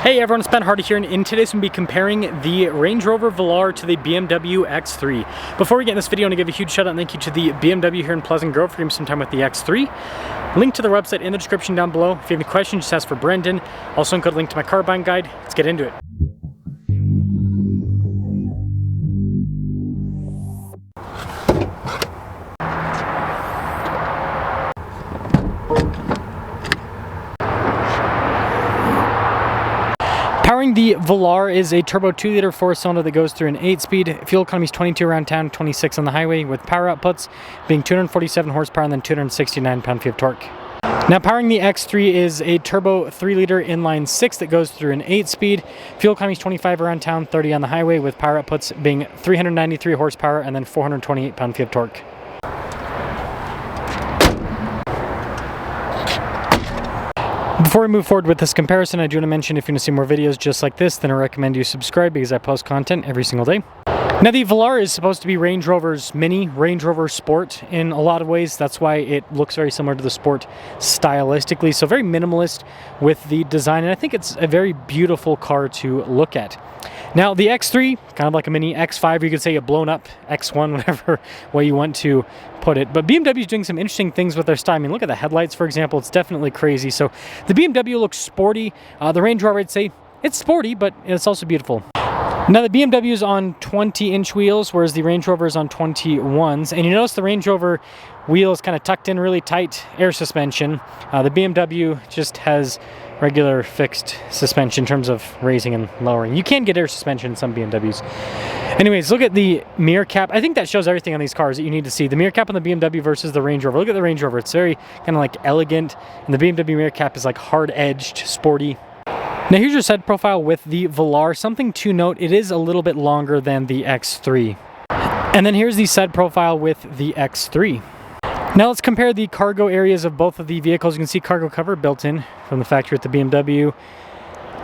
Hey everyone, it's Ben Hardy here, and in today's we'll be comparing the Range Rover Velar to the BMW X3. Before we get in this video, I want to give a huge shout out and thank you to the BMW here in Pleasant Grove for giving me some time with the X3. Link to the website in the description down below. If you have any questions, just ask for Brendan. Also include a link to my car buying guide. Let's get into it. Powering the Velar is a turbo 2-liter 4-cylinder that goes through an 8-speed. Fuel economy is 22 around town, 26 on the highway, with power outputs being 247 horsepower and then 269 pound-feet of torque. Now powering the X3 is a turbo 3-liter inline 6 that goes through an 8-speed. Fuel economy is 25 around town, 30 on the highway, with power outputs being 393 horsepower and then 428 pound-feet of torque. Before we move forward with this comparison, I do want to mention if you want to see more videos just like this, then I recommend you subscribe because I post content every single day. Now the Velar is supposed to be Range Rover's mini Range Rover Sport in a lot of ways. That's why it looks very similar to the Sport stylistically. So very minimalist with the design, and I think it's a very beautiful car to look at. Now the X3, kind of like a mini X5, you could say a blown up X1, whatever way you want to put it. But BMW is doing some interesting things with their style. I mean, look at the headlights, for example. It's definitely crazy. So the BMW looks sporty. The Range Rover, I'd say it's sporty, but it's also beautiful. Now the BMW is on 20-inch wheels, whereas the Range Rover is on 21s. And you notice the Range Rover wheel is kind of tucked in really tight air suspension. The BMW just has regular fixed suspension in terms of raising and lowering. You can get air suspension in some BMWs. Anyways, look at the mirror cap. I think that shows everything on these cars that you need to see. The mirror cap on the BMW versus the Range Rover. Look at the Range Rover. It's very kind of like elegant, and the BMW mirror cap is like hard-edged, sporty. Now here's your side profile with the Velar. Something to note, it is a little bit longer than the X3. And then here's the side profile with the X3. Now let's compare the cargo areas of both of the vehicles. You can see cargo cover built in from the factory at the BMW.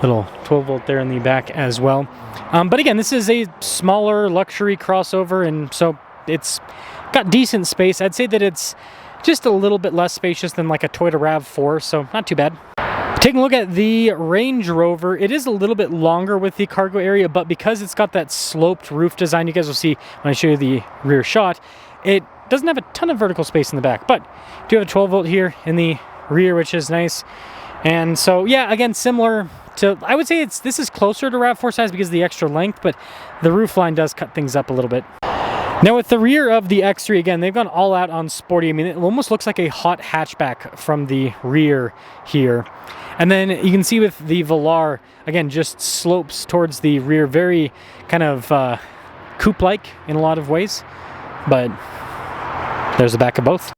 Little 12-volt there in the back as well. But again, this is a smaller luxury crossover, and so it's got decent space. I'd say that it's just a little bit less spacious than like a Toyota RAV4, so not too bad. Taking a look at the Range Rover, it is a little bit longer with the cargo area, but because it's got that sloped roof design, you guys will see when I show you the rear shot, it doesn't have a ton of vertical space in the back, but do have a 12-volt here in the rear, which is nice. And so, yeah, again, similar to, I would say this is closer to RAV4 size because of the extra length, but the roof line does cut things up a little bit. Now with the rear of the X3, again, they've gone all out on sporty. I mean, it almost looks like a hot hatchback from the rear here. And then you can see with the Velar, again, just slopes towards the rear, very kind of coupe-like in a lot of ways, but there's the back of both.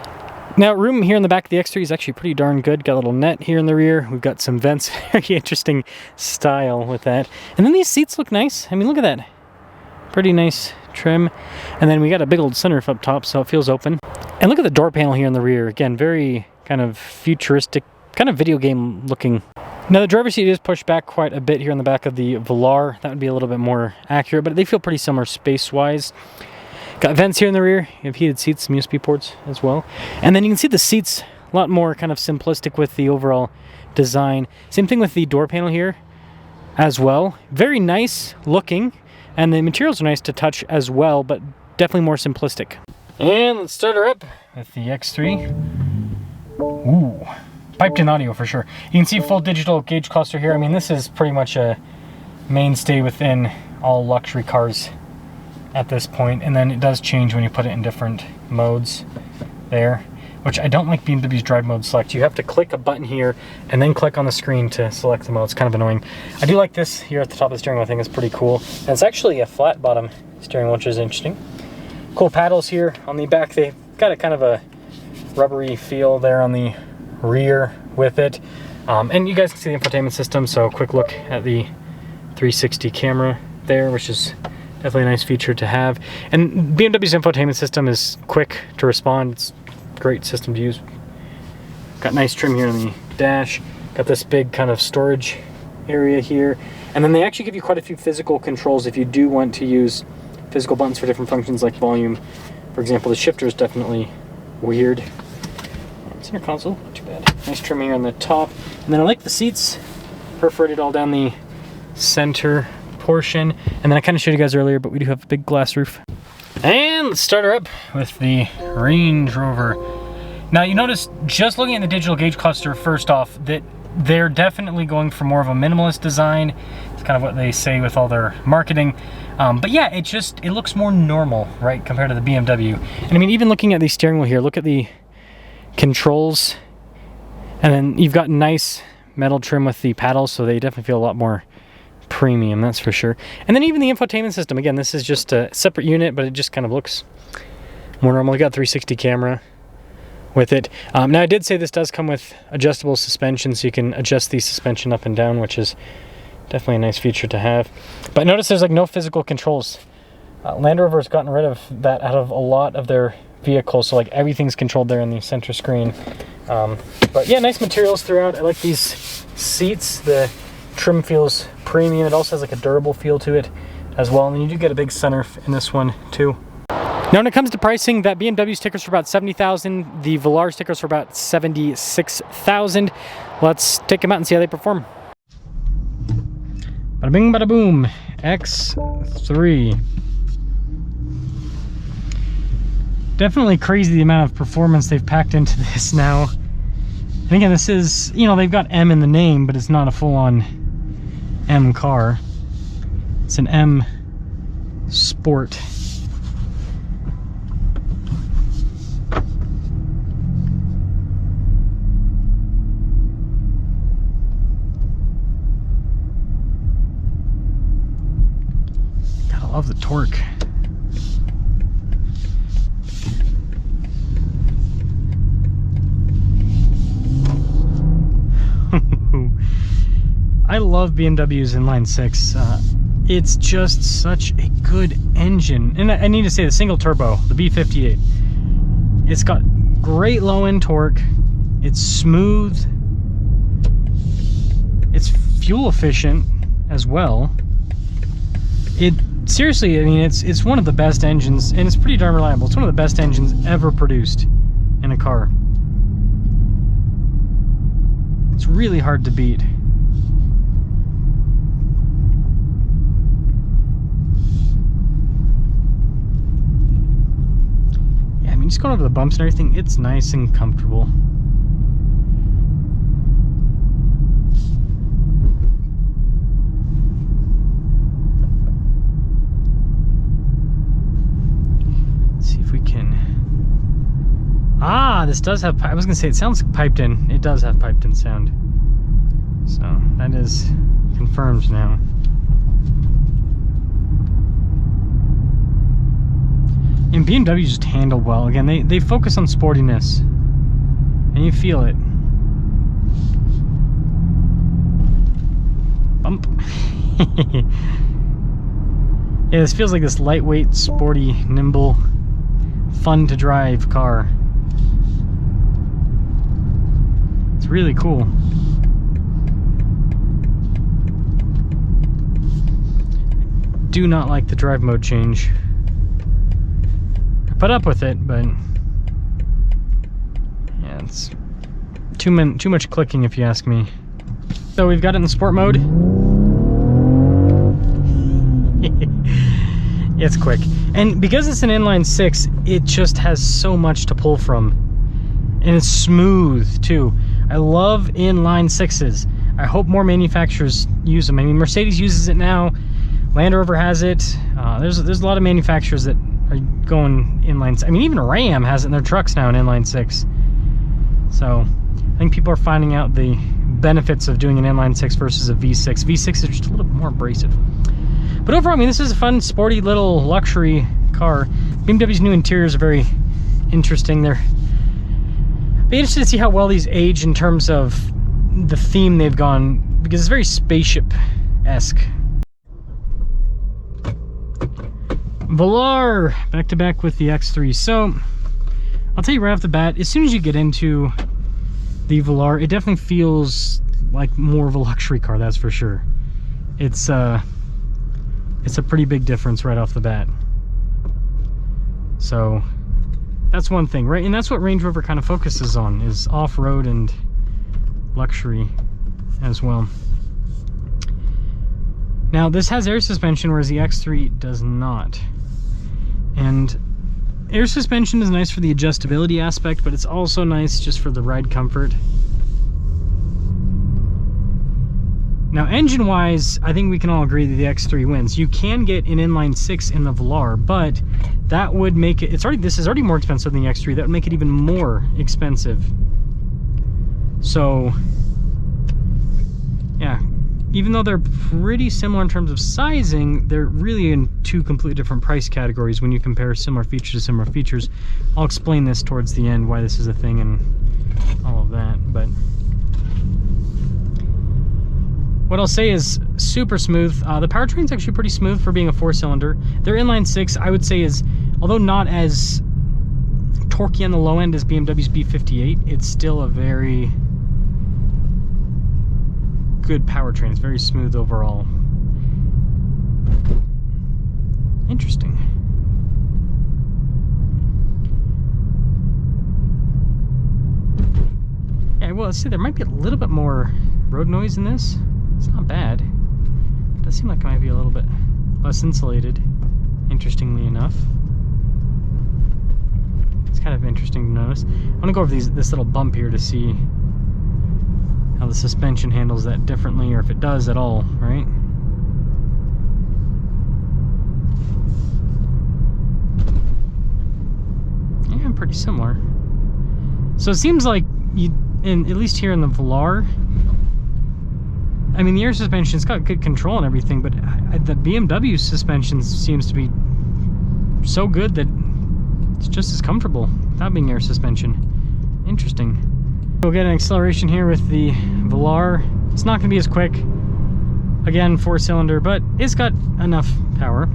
Now, room here in the back of the X3 is actually pretty darn good. Got a little net here in the rear. We've got some vents. Very interesting style with that. And then these seats look nice. I mean, look at that. Pretty nice trim. And then we got a big old sunroof up top, so it feels open. And look at the door panel here in the rear. Again, very kind of futuristic, kind of video game looking. Now, the driver's seat is pushed back quite a bit here in the back of the Velar. That would be a little bit more accurate, but they feel pretty similar space-wise. Got vents here in the rear. You have heated seats, some USB ports as well. And then you can see the seats a lot more kind of simplistic with the overall design. Same thing with the door panel here as well. Very nice looking, and the materials are nice to touch as well, but definitely more simplistic. And let's start her up with the X3. Ooh, piped in audio for sure. You can see full digital gauge cluster here. I mean, this is pretty much a mainstay within all luxury cars at this point, and then it does change when you put it in different modes there, which I don't like BMW's drive mode select. You have to click a button here and then click on the screen to select the mode. It's kind of annoying. I do like this here at the top of the steering wheel. I think it's pretty cool. And it's actually a flat bottom steering wheel, which is interesting. Cool paddles here on the back. They've got a kind of a rubbery feel there on the rear with it. And you guys can see the infotainment system, so quick look at the 360 camera there, which is definitely a nice feature to have. And BMW's infotainment system is quick to respond. It's a great system to use. Got nice trim here on the dash. Got this big kind of storage area here. And then they actually give you quite a few physical controls if you do want to use physical buttons for different functions like volume. For example, the shifter is definitely weird. Center console, not too bad. Nice trim here on the top. And then I like the seats perforated all down the center portion. And then I kind of showed you guys earlier, but we do have a big glass roof. And let's start her up with the Range Rover. Now you notice, just looking at the digital gauge cluster first off, that they're definitely going for more of a minimalist design. It's kind of what they say with all their marketing. But yeah, it looks more normal, right, compared to the BMW. And I mean, even looking at the steering wheel here, look at the controls. And then you've got nice metal trim with the paddles, so they definitely feel a lot more premium, that's for sure. And then even the infotainment system, again, this is just a separate unit, but it just kind of looks more normal. You got 360 camera with it. Now I did say this does come with adjustable suspension, so you can adjust the suspension up and down, which is definitely a nice feature to have. But notice there's like no physical controls. Land Rover has gotten rid of that out of a lot of their vehicles, so like everything's controlled there in the center screen. But yeah, nice materials throughout. I like these seats. The trim feels premium. It also has like a durable feel to it as well, and then you do get a big sunroof in this one too. Now when it comes to pricing, that BMW sticker's for about $70,000, the Velar sticker's for about $76,000. Let's take them out and see how they perform. Bada bing, bada boom. X3. Definitely crazy the amount of performance they've packed into this now. And again, this is, you know, they've got M in the name, but it's not a full-on M car. It's an M Sport. God, I love the torque. I love BMW's inline six. It's just such a good engine. And I need to say the single turbo, the B58. It's got great low end torque. It's smooth. It's fuel efficient as well. It seriously, I mean, it's one of the best engines, and it's pretty darn reliable. It's one of the best engines ever produced in a car. It's really hard to beat. Just going over the bumps and everything, it's nice and comfortable. Let's see if we can... Ah, this does have... I was going to say, it sounds piped in. It does have piped in sound. So, that is confirmed now. And BMW just handle well. Again, they focus on sportiness, and you feel it. Bump. Yeah, this feels like this lightweight, sporty, nimble, fun to drive car. It's really cool. Do not like the drive mode change. Put up with it, but yeah, it's too much clicking if you ask me. So we've got it in sport mode. It's quick, and because it's an inline six, it just has so much to pull from, and it's smooth too. I love inline sixes. I hope more manufacturers use them. I mean, Mercedes uses it now. Land Rover has it. There's a lot of manufacturers that are going inline. I mean, even Ram has it in their trucks now in inline six. So I think people are finding out the benefits of doing an inline six versus a V6. V6 is just a little bit more abrasive. But overall, I mean, this is a fun, sporty little luxury car. BMW's new interiors are very interesting. They're be interested to see how well these age in terms of the theme they've gone, because it's very spaceship-esque. Velar, back to back with the X3. So I'll tell you right off the bat, as soon as you get into the Velar, it definitely feels like more of a luxury car, that's for sure. It's a pretty big difference right off the bat. So that's one thing, right? And that's what Range Rover kind of focuses on, is off-road and luxury as well. Now this has air suspension, whereas the X3 does not. And air suspension is nice for the adjustability aspect, but it's also nice just for the ride comfort. Now engine-wise, I think we can all agree that the X3 wins. You can get an inline 6 in the Velar, but that would make it, this is already more expensive than the X3. That would make it even more expensive. So, yeah, even though they're pretty similar in terms of sizing, they're really in two completely different price categories when you compare similar features to similar features. I'll explain this towards the end, why this is a thing and all of that, but what I'll say is super smooth. The powertrain's actually pretty smooth for being a 4-cylinder. Their inline 6, I would say, is, although not as torquey on the low end as BMW's B58, it's still a very good powertrain. It's very smooth overall. Interesting. Yeah, well, let's see, there might be a little bit more road noise in this. It's not bad. It does seem like it might be a little bit less insulated, interestingly enough. It's kind of interesting to notice. I want to go over this little bump here to see how the suspension handles that differently, or if it does at all, right? Yeah, pretty similar. So it seems like at least here in the Velar, I mean, the air suspension's got good control and everything, but the BMW suspension seems to be so good that it's just as comfortable without being air suspension. Interesting. We'll get an acceleration here with the Velar. It's not going to be as quick. Again, 4-cylinder, but it's got enough power.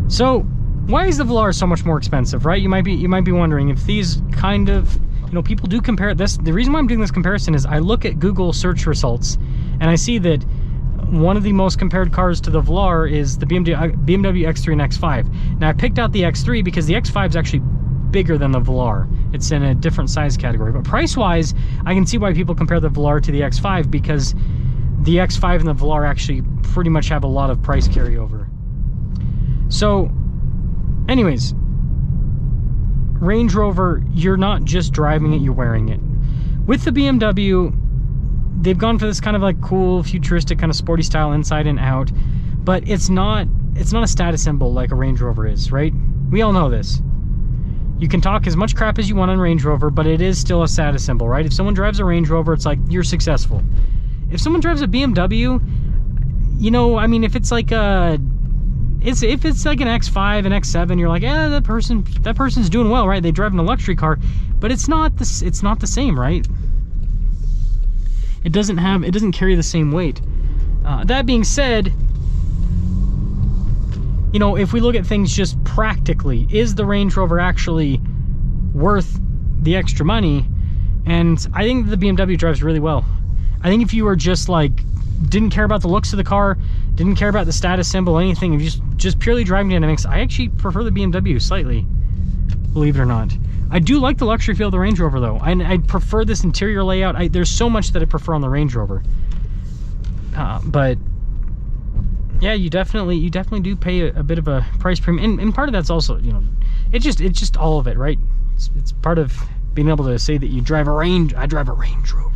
So, why is the Velar so much more expensive, right? You might be wondering if these kind of, you know, people do compare this. The reason why I'm doing this comparison is I look at Google search results and I see that one of the most compared cars to the Velar is the BMW X3 and X5. Now I picked out the X3 because the X5 is actually bigger than the Velar. It's in a different size category. But price-wise, I can see why people compare the Velar to the X5, because the X5 and the Velar actually pretty much have a lot of price carryover. So, anyways, Range Rover, you're not just driving it, you're wearing it. With the BMW, they've gone for this kind of like cool, futuristic, kind of sporty style inside and out, but it's not a status symbol like a Range Rover is, right? We all know this. You can talk as much crap as you want on Range Rover, but it is still a status symbol, right? If someone drives a Range Rover, it's like, you're successful. If someone drives a BMW, you know, I mean, if it's like a, if it's like an X5, an X7, you're like, yeah, that person's doing well, right? They drive in a luxury car, but it's not the same, right? It doesn't carry the same weight. That being said, you know, if we look at things just practically, is the Range Rover actually worth the extra money? And I think the BMW drives really well. I think if you were just like, didn't care about the looks of the car, didn't care about the status symbol, anything, if you just purely driving dynamics, I actually prefer the BMW slightly, believe it or not. I do like the luxury feel of the Range Rover though. I prefer this interior layout. There's so much that I prefer on the Range Rover. But yeah, you definitely do pay a bit of a price premium, and part of that's also, you know, it's just all of it, right? It's part of being able to say that you drive a I drive a Range Rover.